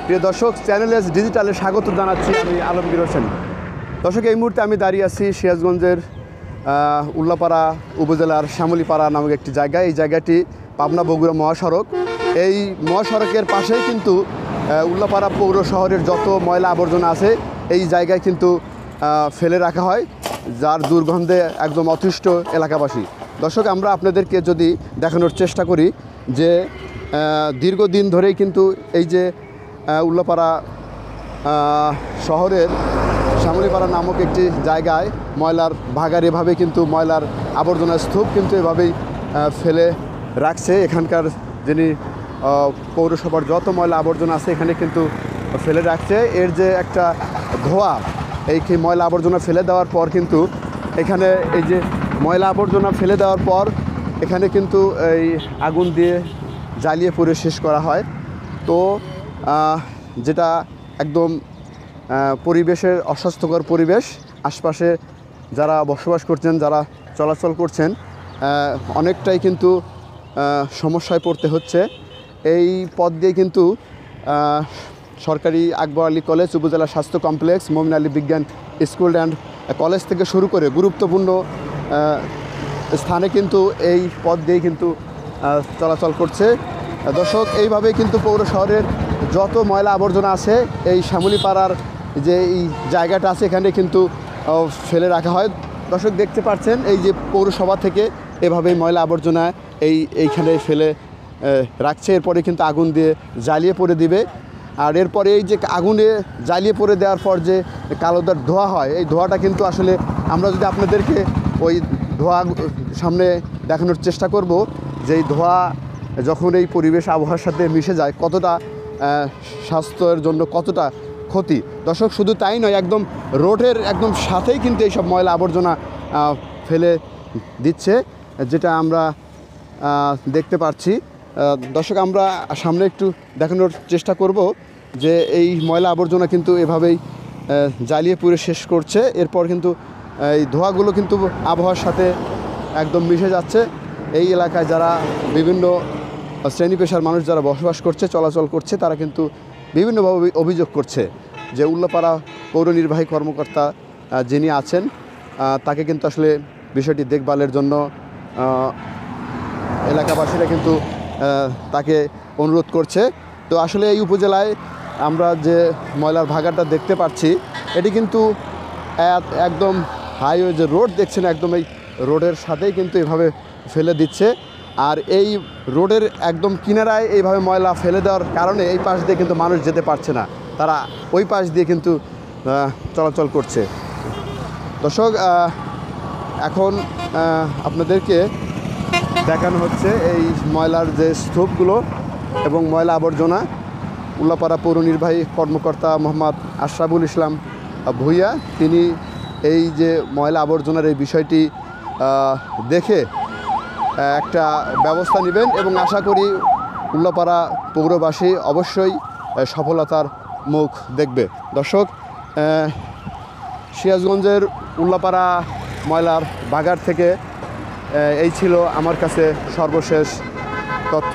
প্রিয় দর্শক, channel S ডিজিটালে স্বাগত জানাচ্ছি আমি আলমগীর হোসেন। দর্শক, এই মুহূর্তে আমি দাঁড়িয়ে আছি সিরাজগঞ্জের উল্লাপাড়া উপজেলার শ্যামলীপাড়া নামক একটি জায়গায়। এই জায়গাটি পাবনা বগুড়া মহাসড়ক। এই মহাসড়কের পাশেই কিন্তু উল্লাপাড়া পৌর শহরের যত ময়লা আবর্জনা আছে এই জায়গায় কিন্তু ফেলে রাখা হয়, যার দুর্গন্ধে একদম অতিষ্ঠ এলাকাবাসী। দর্শক, আমরা আপনাদেরকে যদি দেখানোর চেষ্টা করি যে দীর্ঘদিন ধরেই কিন্তু এই যে উল্লাপাড়া শহরের শ্যামলীপাড়া নামক একটি জায়গায় ময়লার ভাগার এভাবে কিন্তু ময়লার আবর্জনার স্তূপ কিন্তু এভাবেই ফেলে রাখছে। এখানকার যিনি পৌরসভার যত ময়লা আবর্জনা আছে এখানে কিন্তু ফেলে রাখছে। এর যে একটা ধোঁয়া, এই ময়লা আবর্জনা ফেলে দেওয়ার পর কিন্তু এখানে এই যে ময়লা আবর্জনা ফেলে দেওয়ার পর এখানে কিন্তু এই আগুন দিয়ে জ্বালিয়ে পুড়ে শেষ করা হয়। তো যেটা একদম পরিবেশের অস্বাস্থ্যকর পরিবেশ। আশপাশে যারা বসবাস করছেন, যারা চলাচল করছেন, অনেকটাই কিন্তু সমস্যায় পড়তে হচ্ছে। এই পথ দিয়ে কিন্তু সরকারি আকবর আলী কলেজ, উপজেলা স্বাস্থ্য কমপ্লেক্স, মোমিন আলী বিজ্ঞান স্কুল অ্যান্ড কলেজ থেকে শুরু করে গুরুত্বপূর্ণ স্থানে কিন্তু এই পথ দিয়ে কিন্তু চলাচল করছে। দর্শক, এইভাবে কিন্তু পৌর শহরের যত ময়লা আবর্জনা আছে এই শ্যামলীপাড়ার যে এই জায়গাটা আছে এখানে কিন্তু ফেলে রাখা হয়। দর্শক, দেখতে পাচ্ছেন এই যে পৌরসভা থেকে এভাবে ময়লা আবর্জনা এইখানে ফেলে রাখছে। এরপরে কিন্তু আগুন দিয়ে জ্বালিয়ে পড়ে দিবে। আর এরপরে এই যে আগুনে জ্বালিয়ে পড়ে দেওয়ার পর যে কালোদার ধোঁয়া হয়, এই ধোঁয়াটা কিন্তু আসলে আমরা যদি আপনাদেরকে ওই ধোঁয়া সামনে দেখানোর চেষ্টা করব যে এই ধোঁয়া যখন এই পরিবেশ আবহাওয়ার সাথে মিশে যায় কতটা স্বাস্থ্যের জন্য কতটা ক্ষতি। দর্শক, শুধু তাই নয়, একদম রোডের একদম সাথেই কিন্তু এইসব ময়লা আবর্জনা ফেলে দিচ্ছে, যেটা আমরা দেখতে পাচ্ছি। দর্শক, আমরা সামনে একটু দেখানোর চেষ্টা করব যে এই ময়লা আবর্জনা কিন্তু এভাবেই জ্বালিয়ে পুড়ে শেষ করছে। এরপর কিন্তু এই ধোঁয়াগুলো কিন্তু আবহাওয়ার সাথে একদম মিশে যাচ্ছে। এই এলাকায় যারা বিভিন্ন শ্রেণী পেশার মানুষ যারা বসবাস করছে, চলাচল করছে, তারা কিন্তু বিভিন্নভাবে অভিযোগ করছে যে উল্লাপাড়া পৌর নির্বাহী কর্মকর্তা যিনি আছেন তাকে কিন্তু আসলে বিষয়টি দেখভালের জন্য এলাকাবাসীরা কিন্তু তাকে অনুরোধ করছে। তো আসলে এই উপজেলায় আমরা যে ময়লার ভাগারটা দেখতে পাচ্ছি এটি কিন্তু একদম হাইওয়ে যে রোড দেখছেন, একদম এই রোডের সাথেই কিন্তু এভাবে ফেলে দিচ্ছে। আর এই রোডের একদম কিনারায় এইভাবে ময়লা ফেলে দেওয়ার কারণে এই পাশ দিয়ে কিন্তু মানুষ যেতে পারছে না, তারা ওই পাশ দিয়ে কিন্তু চলাচল করছে। দর্শক, এখন আপনাদেরকে দেখানো হচ্ছে এই ময়লার যে স্তূপগুলো এবং ময়লা আবর্জনা। উল্লাপাড়া পৌর নির্বাহী কর্মকর্তা মোহাম্মদ আশরাফুল ইসলাম ভূঁইয়া তিনি এই যে ময়লা আবর্জনার এই বিষয়টি দেখে একটা ব্যবস্থা নেবেন এবং আশা করি উল্লাপাড়া পৌরবাসী অবশ্যই সফলতার মুখ দেখবে। দর্শক, সিরাজগঞ্জের উল্লাপাড়া ময়লার ভাগার থেকে এই ছিল আমার কাছে সর্বশেষ তথ্য।